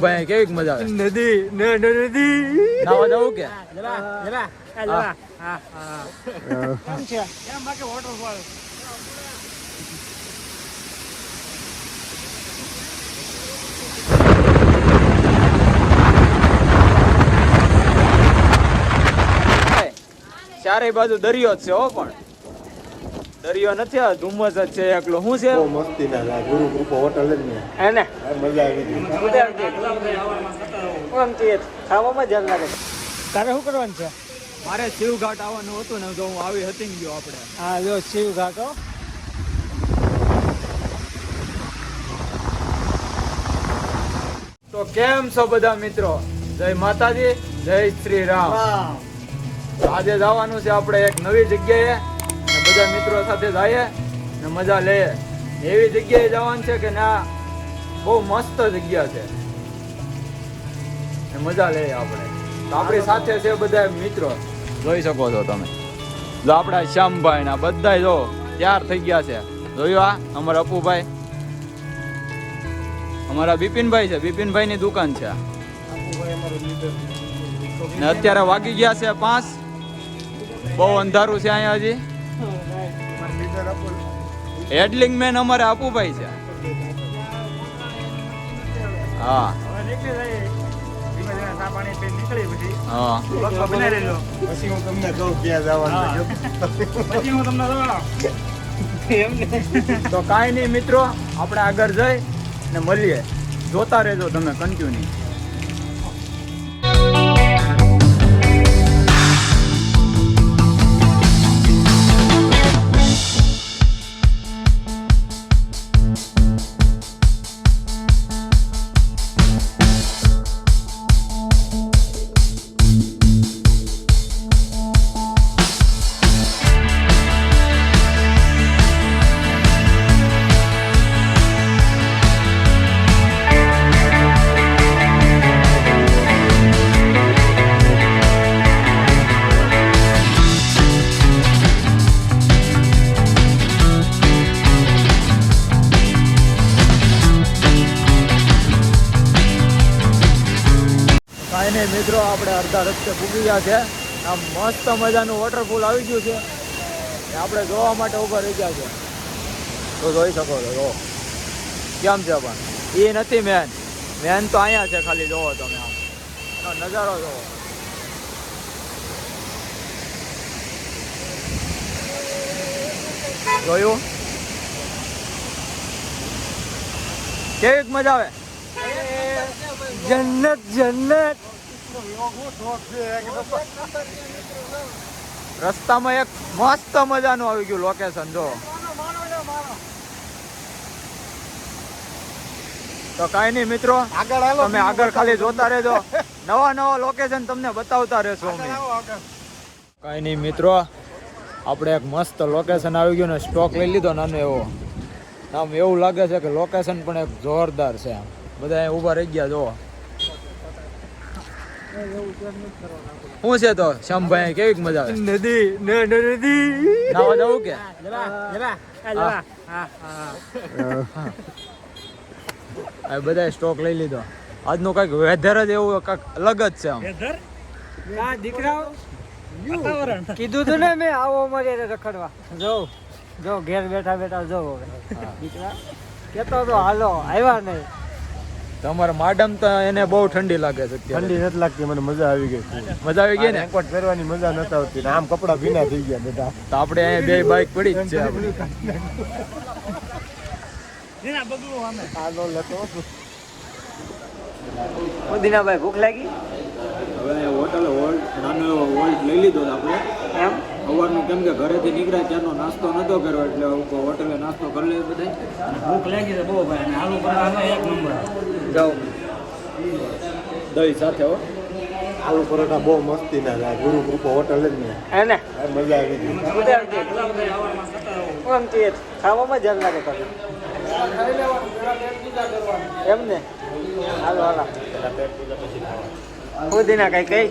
ભાઈ કેવી મજા આવે? નદી નદી નાવા જવું કે? જરા જરા જરા હા હા કેમ છે કેમ બાકી વોટરફોલ ચારે બાજુ દરિયો જ છે હો, પણ દરિયો નથી, આ ધુમ્મસ જ છે એકલો. શું છે? બહુ મસ્તી ના ગુરુ ગ્રુપ હોટલ જ ને એને મજા આવી ગઈ. ખાવામાં જ લાગે. તારે શું કરવાનું છે? મારે શિવઘાટ આવવાનું હતું ને, જો હું આવી હતી ને ગયો આપણે. હા જો શિવઘાટ હો. તો કેમ છો બધા મિત્રો? જય માતાજી, જય શ્રી રામ. આજે જવાનું છે આપણે એક નવી જગ્યાએ, ને બધા મિત્રો સાથે જઈએ ને મજા લઈએ. એવી જગ્યાએ જવાનું છે કે ના બહુ મસ્ત જગ્યા છે ને મજા લઈએ આપણે. તો આપણી સાથે છે બધા મિત્રો, જોઈ શકો છો તમે. જો આપણા શ્યામભાઈ ના બધા જો તૈયાર થઈ ગયા છે. જોયું આ અમારા અપુભાઈ, અમારા બિપિનભાઈ છે, બિપિનભાઈ ની દુકાન છે. ને અત્યારે વાગી ગયા છે 5. બહુ અંધારું છે અહીંયા હજી. હેડલિંગ મેન અમારે અપુભાઈ છે. હા હા પછી હું તમને કહું ક્યાં જવાનું. તો કાંઈ નહીં મિત્રો, આપણે આગળ જઈ ને મળીએ. જોતા રહેજો તમે કન્ટિન્યુ. મિત્રો આપણે અડધા રસ્તે પૂગી ગયા છે. આ મસ્ત મજાનું વોટરફોલ આવી ગયું છે, આપણે જોવા માટે ઉભા રહી ગયા છે. તો જોઈ શકો છો જો કેમ છે, પણ એ નથી મેન. મેન તો અહીંયા છે, ખાલી જોવો તમે આમ નજારો જોવો. જોયું કેવી મજા આવે? જન્નત જન્નત. રસ્તામાં એક મસ્ત મજાનું આવી ગયું લોકેશન જો. તો કાંઈ નહીં મિત્રો, તમે આગળ ખાલી જોતા રહેજો. નવા લોકેશન તમને બતાવતા રહેશો અમે. કાંઈ નહીં મિત્રો, આપણે એક મસ્ત લોકેશન આવી ગયું ને સ્ટોક લઈ લીધો નાનો એવો. આમ એવું લાગે છે કે લોકેશન પણ એક જોરદાર છે. આમ બધા અહીંયા ઊભા રહી ગયા જો. શું છે તો શ્યામભાઈ કેવી મજા આવે? નદી નદી નાવા જવું કે? જરા જરા જરા હા હા આ બધા સ્ટોક લઈ લીધો. આજનું કઈક વેધર જ એવું કઈક અલગ જ છે. આમ વેધર આ દીકરાઓ વાતાવરણ કીધું તું ને મેં આવો મજે રખડવા. જો જો ઘેર બેઠા બેઠા જો દીકરા કેતો તો હાલો આવ્યા નહીં. તમારા માડમ તો એને બહુ ઠંડી લાગે છે અત્યારે. ઠંડી નથી લાગતી, મને મજા આવી ગઈ. મજા આવી ગઈ ને? રેનકોટ પહેરવાની મજા નથી આવતી ને આમ કપડા ભીના થઈ ગયા બધા. તો આપણે અહીંયા બે બાઈક પડી જ છે આપણી. ઉદીનાભાઈ ભૂખ લાગી? હવે હોટલે નાનો એવો હોલ્ટ લઈ લીધો આપણે એમ સવારનું, કેમ કે ઘરેથી નીકળ્યા ત્યારનો નાસ્તો નતો કર્યો એટલે હોટલે નાસ્તો કરી લઈએ બધા. ભૂખ લાગી છે બહુ ભાઈ. અને આલુ પરાઠા એક નંબર. જાઓ દહીં સાથે હો. આલુ પરોઠા બહુ મસ્તી ના ગુરુ ગ્રુપ હોટલ જ ને એને મજા આવી ગઈ. ખાવામાં જ લાગે તમે એમ ને. હાલો હાલો ઉદીના કઈ કઈ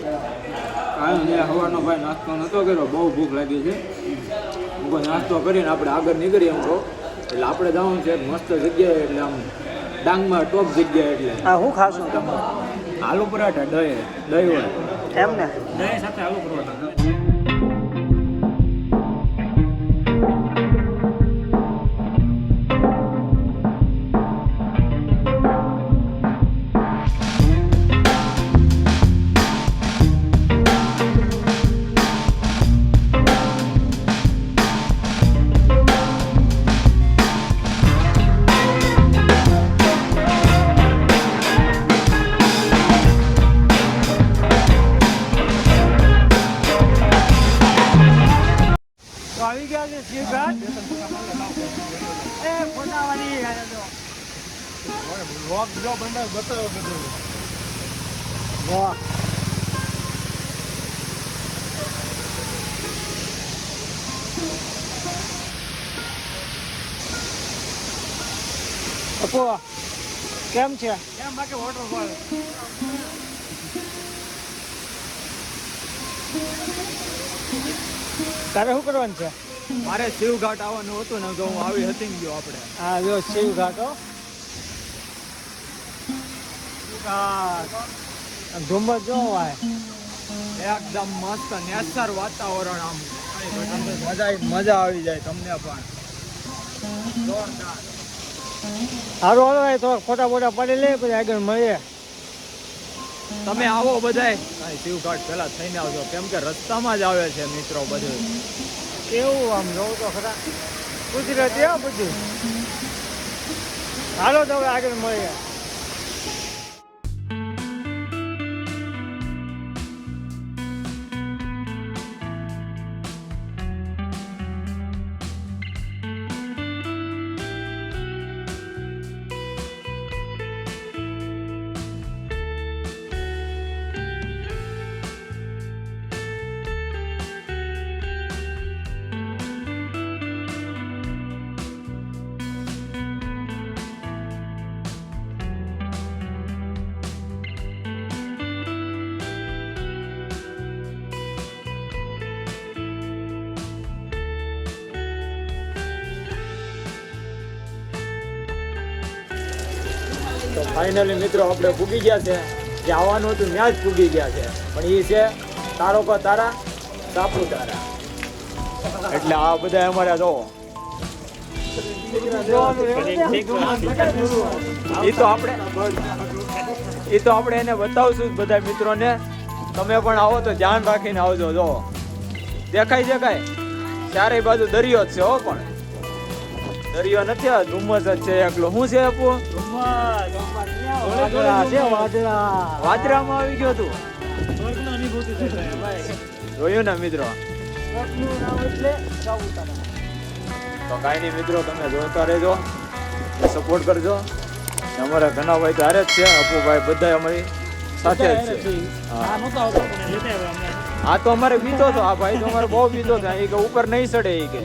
સવારનો ભાઈ નાસ્તો નતો કર્યો, બહુ ભૂખ લાગી છે. નાસ્તો કરીને આપણે આગળ નીકળીએ એમ કહો. એટલે આપણે જવાનું છે એક મસ્ત જગ્યાએ, એટલે આમ ડાંગમાં ટોપ જગ્યા એટલે હા હું ખાશું તમે આલુ પરાઠા દહીં હોય એમ ને દહીં સાથે આલુ પરોઠા. તો આવી ગયા છે શિવઘાટ એ ફોટાવાળી ગાડી તો વાહ અપો કેમ છે કેમ બાકી વોટરફોલ તારે શું કરવાનું છે મારે શિવઘાટ આવવાનું હતું ને તો હું આવી હતી ને ગયો આપણે હા જો શિવઘાટ હો ધુમ્મસ જો હોય એકદમ મસ્ત નેચર વાતાવરણ આમ મજા આવી જાય તમને પણ જોરદાર. સારું હાલો ભાઈ થોડા ફોટા ફોટા પાડી લે પછી આગળ મળીએ તમે આવો બધાય કાંઈ શિવઘાટ પહેલા થઈને આવજો કેમ કે રસ્તામાં જ આવે છે મિત્રો બધું કેવું આમ જોવું તો ખરા ગુજરાતી આ બધું હાલો તો હવે આગળ મળીએ તો ફાઇનલી મિત્રો આપણે પૂગી ગયા છે જે આવવાનું હતું ત્યાં જ પૂગી ગયા છે પણ એ છે તારો કો તારા સાપુતારા એટલે આ બધા અમારે જો એ તો આપણે એને બતાવશું જ બધા મિત્રોને તમે પણ આવો તો ધ્યાન રાખીને આવજો જો દેખાય છે કાંઈ ચારેય બાજુ દરિયો જ છે હો પણ દરિયો નથી આ ધુમ્મસ જ છે એકલો શું છે આપો વાદરામાં આવી ગયો તું સ્વર્ગનો અનુભૂતિ થાય ભાઈ. જોયું ને મિત્રો તો કાંઈ નહીં મિત્રો તમે જોતા રહેજો સપોર્ટ કરજો અમારા ઘણા ભાઈ તો હારે જ છે અપુભાઈ બધા અમારી સાથે જ છે હા. આ નહોતો આવતો પણ લેતા આવ્યા અમને. આ તો અમારે બીતો હતો આ ભાઈ તો અમારે બહુ બીતો હતો એ કે ઉપર નહીં ચડે એ કે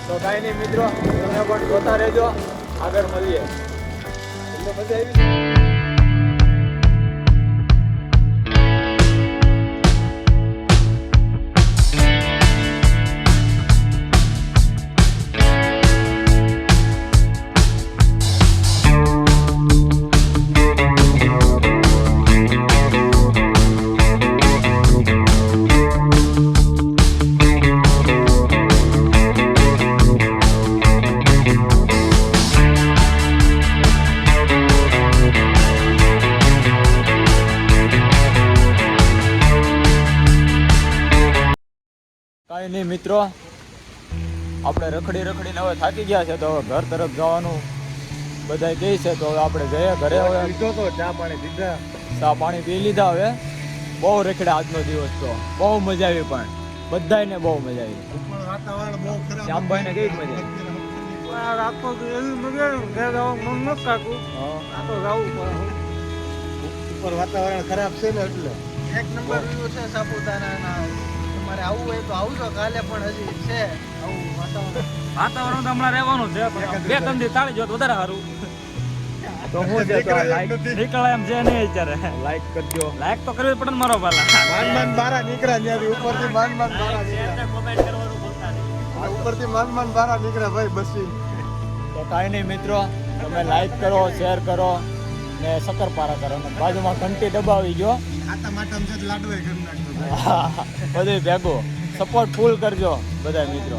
તો કાંઈ નહીં મિત્રો તમે પણ જોતા રહેજો આગળ મળીએ તમને મજા આવી કાંઈ નહીં મિત્રો આપણે રખડીને હવે થાકી ગયા છે તો હવે ઘર તરફ જવાનું બધા કહે છે તો હવે આપણે જઈએ ઘરે હવે લીધો તો ચા પાણી પીધા ચા પાણી પી લીધા હવે બહુ રખડ્યા આજનો દિવસ તો બહુ મજા આવી પણ બધાને બહુ મજા આવી પણ વાતાવરણ બહુ ખરાબ શ્યામભાઈને કેવી મજા આવી રાતનો તો એવી મજા આવે ઘરે જવાનું મન નથી થતું હા. આ તો જવું પડે ઉપર વાતાવરણ ખરાબ છે ને એટલે એક નંબર વ્યૂ છે સાપુતારાના તમારે આવવું હોય તો આવજો કાલે પણ હજી છે આવું વાતાવરણ વાતાવરણ તો હમણાં રહેવાનું છે પણ બે ત્રણ દી તાળી જોત વધારે સારું તો હું છે તો લાઈક નીકળાય એમ છે નહીં અત્યારે લાઈક કરજો લાયક તો કરવી પડે ને મારો પાલા માન બારા નીકળ્યા ત્યાંથી ઉપરથી માન બારા નીકળ્યા કોમેન્ટ કરવાનું ભૂલતા નહીં ઉપરથી માન બારા નીકળ્યા ભાઈ બસી તો તો કાંઈ નહીં મિત્રો, તમે લાઈક કરો, શેર કરો ને શક્કરપારા કરો ને બાજુમાં ઘંટી દબાવી જો. બધું ભેગું સપોર્ટ ફૂલ કરજો બધા મિત્રો.